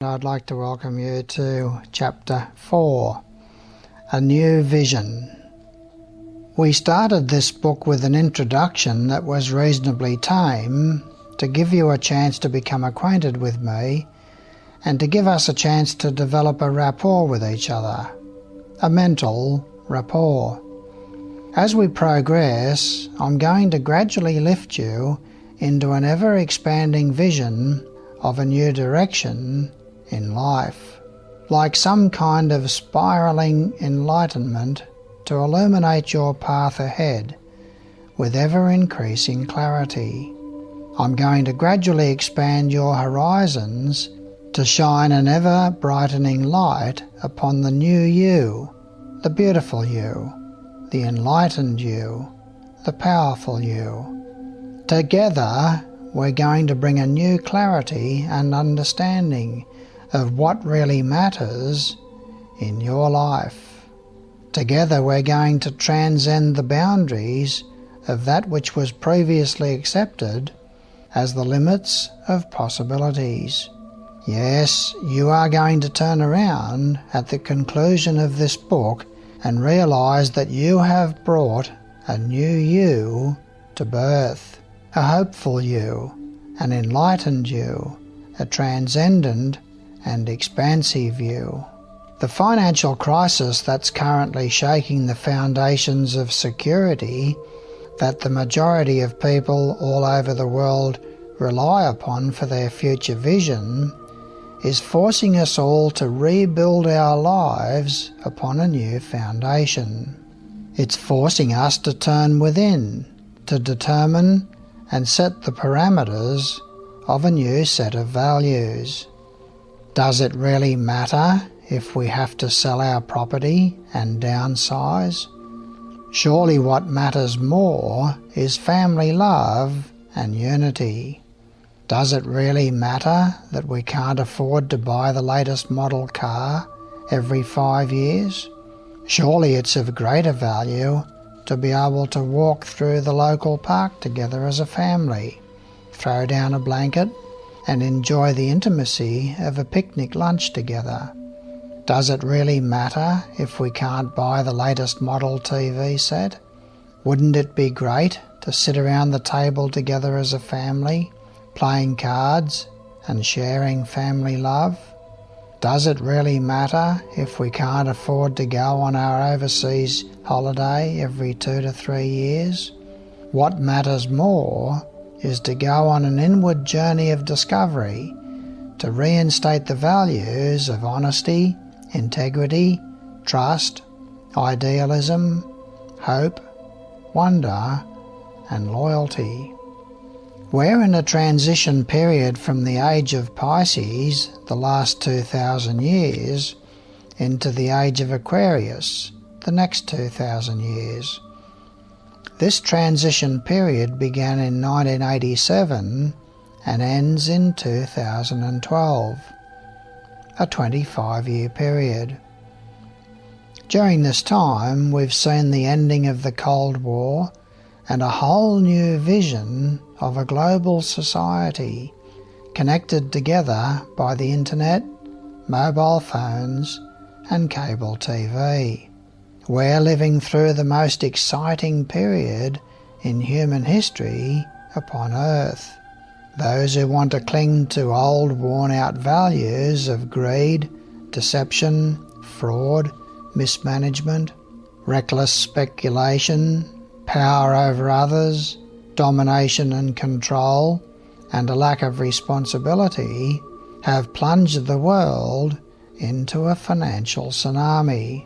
I'd like to welcome you to Chapter 4, A New Vision. We started this book with an introduction that was reasonably tame to give you a chance to become acquainted with me and to give us a chance to develop a rapport with each other, a mental rapport. As we progress, I'm going to gradually lift you into an ever-expanding vision of a new direction in life, like some kind of spiraling enlightenment to illuminate your path ahead with ever-increasing clarity. I'm going to gradually expand your horizons to shine an ever-brightening light upon the new you, the beautiful you, the enlightened you, the powerful you. Together, we're going to bring a new clarity and understanding of what really matters in your life. Together, we're going to transcend the boundaries of that which was previously accepted as the limits of possibilities. Yes, you are going to turn around at the conclusion of this book and realize that you have brought a new you to birth, a hopeful you, an enlightened you, a transcendent and expansive you. The financial crisis that's currently shaking the foundations of security that the majority of people all over the world rely upon for their future vision is forcing us all to rebuild our lives upon a new foundation. It's forcing us to turn within, to determine and set the parameters of a new set of values. Does it really matter if we have to sell our property and downsize? Surely what matters more is family love and unity. Does it really matter that we can't afford to buy the latest model car every 5 years? Surely it's of greater value to be able to walk through the local park together as a family, throw down a blanket and enjoy the intimacy of a picnic lunch together. Does it really matter if we can't buy the latest model TV set? Wouldn't it be great to sit around the table together as a family, playing cards and sharing family love? Does it really matter if we can't afford to go on our overseas holiday every 2 to 3 years? What matters more is to go on an inward journey of discovery, to reinstate the values of honesty, integrity, trust, idealism, hope, wonder, and loyalty. We're in a transition period from the age of Pisces, the last 2,000 years, into the age of Aquarius, the next 2,000 years. This transition period began in 1987 and ends in 2012, a 25-year period. During this time, we've seen the ending of the Cold War and a whole new vision of a global society connected together by the internet, mobile phones and cable TV. We're living through the most exciting period in human history upon Earth. Those who want to cling to old worn-out values of greed, deception, fraud, mismanagement, reckless speculation, power over others, domination and control, and a lack of responsibility have plunged the world into a financial tsunami.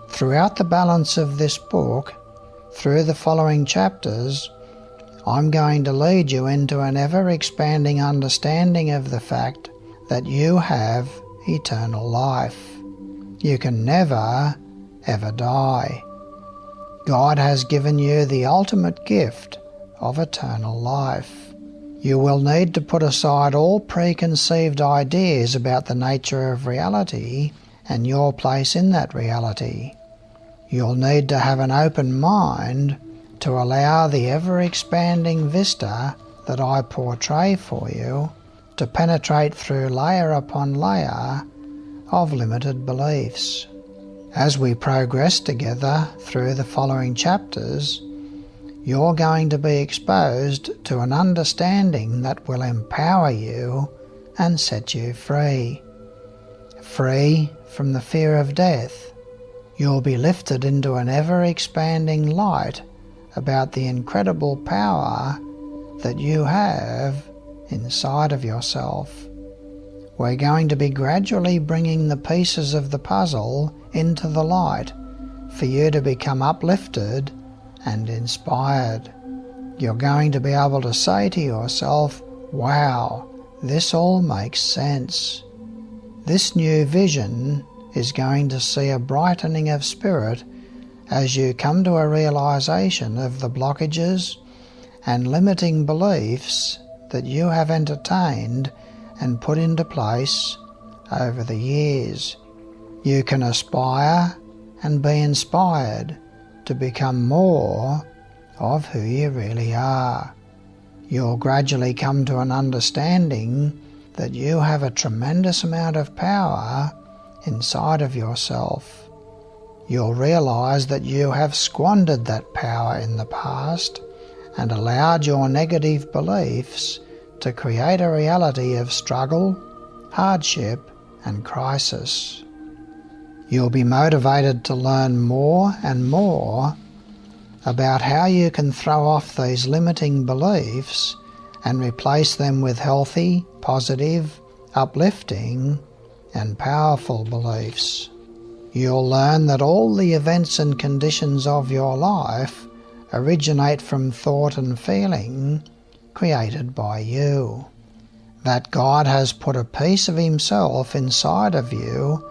Throughout the balance of this book, through the following chapters, I'm going to lead you into an ever-expanding understanding of the fact that you have eternal life. You can never, ever die. God has given you the ultimate gift of eternal life. You will need to put aside all preconceived ideas about the nature of reality and your place in that reality. You'll need to have an open mind to allow the ever-expanding vista that I portray for you to penetrate through layer upon layer of limited beliefs. As we progress together through the following chapters, you're going to be exposed to an understanding that will empower you and set you free. Free from the fear of death. You'll be lifted into an ever-expanding light about the incredible power that you have inside of yourself. We're going to be gradually bringing the pieces of the puzzle into the light for you to become uplifted and inspired. You're going to be able to say to yourself, wow, this all makes sense. This new vision is going to see a brightening of spirit as you come to a realization of the blockages and limiting beliefs that you have entertained and put into place over the years. You can aspire and be inspired to become more of who you really are. You'll gradually come to an understanding that you have a tremendous amount of power inside of yourself. You'll realize that you have squandered that power in the past and allowed your negative beliefs to create a reality of struggle, hardship, and crisis. You'll be motivated to learn more and more about how you can throw off these limiting beliefs and replace them with healthy, positive, uplifting, and powerful beliefs. You'll learn that all the events and conditions of your life originate from thought and feeling created by you. That God has put a piece of Himself inside of you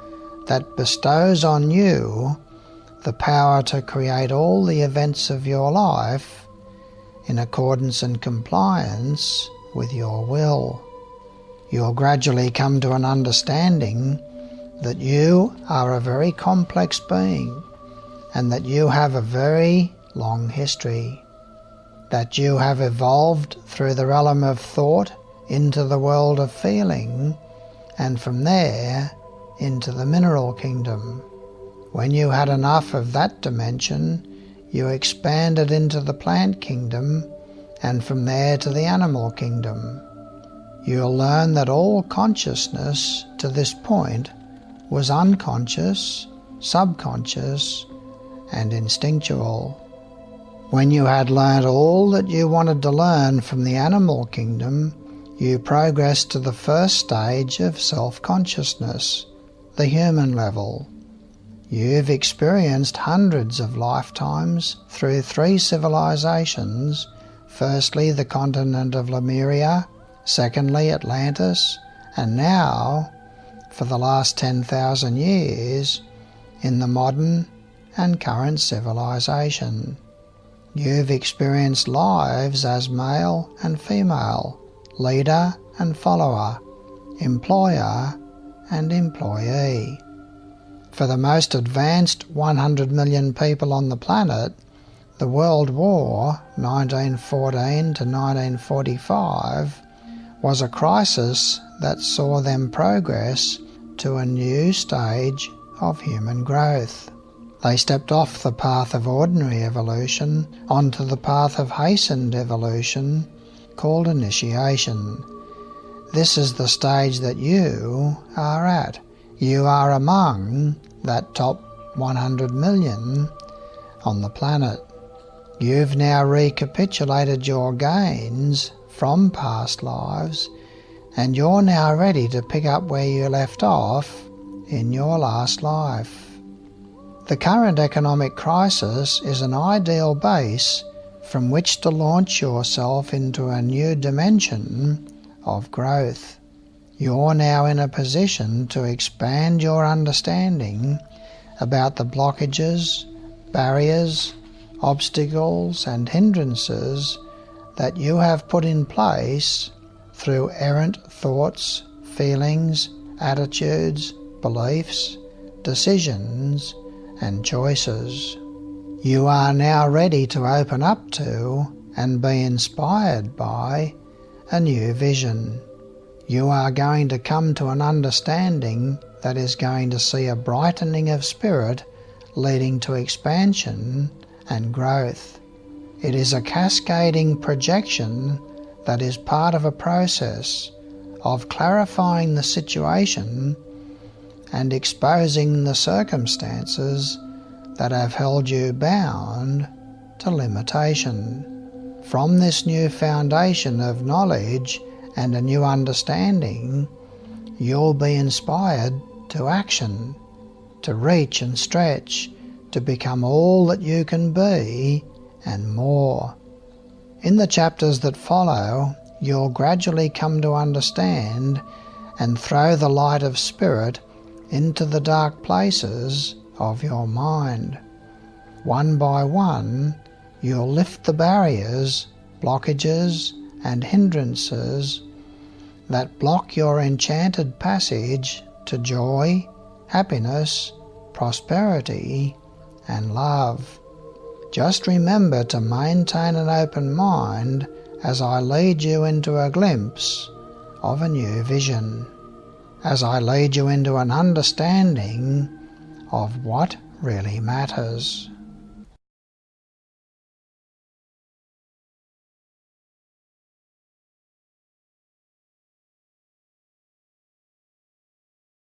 that bestows on you the power to create all the events of your life in accordance and compliance with your will. You'll gradually come to an understanding that you are a very complex being and that you have a very long history, that you have evolved through the realm of thought into the world of feeling, and from there into the mineral kingdom. When you had enough of that dimension, you expanded into the plant kingdom, and from there to the animal kingdom. You'll learn that all consciousness to this point was unconscious, subconscious, and instinctual. When you had learned all that you wanted to learn from the animal kingdom, you progressed to the first stage of self-consciousness, the human level. You've experienced hundreds of lifetimes through 3 civilizations, firstly the continent of Lemuria, secondly Atlantis, and now, for the last 10,000 years, in the modern and current civilization. You've experienced lives as male and female, leader and follower, employer and employee. For the most advanced 100 million people on the planet, the World War 1914 to 1945 was a crisis that saw them progress to a new stage of human growth. They stepped off the path of ordinary evolution onto the path of hastened evolution called initiation. This is the stage that you are at. You are among that top 100 million on the planet. You've now recapitulated your gains from past lives, and you're now ready to pick up where you left off in your last life. The current economic crisis is an ideal base from which to launch yourself into a new dimension of growth. You're now in a position to expand your understanding about the blockages, barriers, obstacles and hindrances that you have put in place through errant thoughts, feelings, attitudes, beliefs, decisions and choices. You are now ready to open up to and be inspired by a new vision. you are going to come to an understanding that is going to see a brightening of spirit leading to expansion and growth. It is a cascading projection that is part of a process of clarifying the situation and exposing the circumstances that have held you bound to limitation. From this new foundation of knowledge and a new understanding, you'll be inspired to action, to reach and stretch, to become all that you can be and more. In the chapters that follow, you'll gradually come to understand and throw the light of spirit into the dark places of your mind. One by one, you'll lift the barriers, blockages, and hindrances that block your enchanted passage to joy, happiness, prosperity, and love. Just remember to maintain an open mind as I lead you into a glimpse of a new vision, as I lead you into an understanding of what really matters.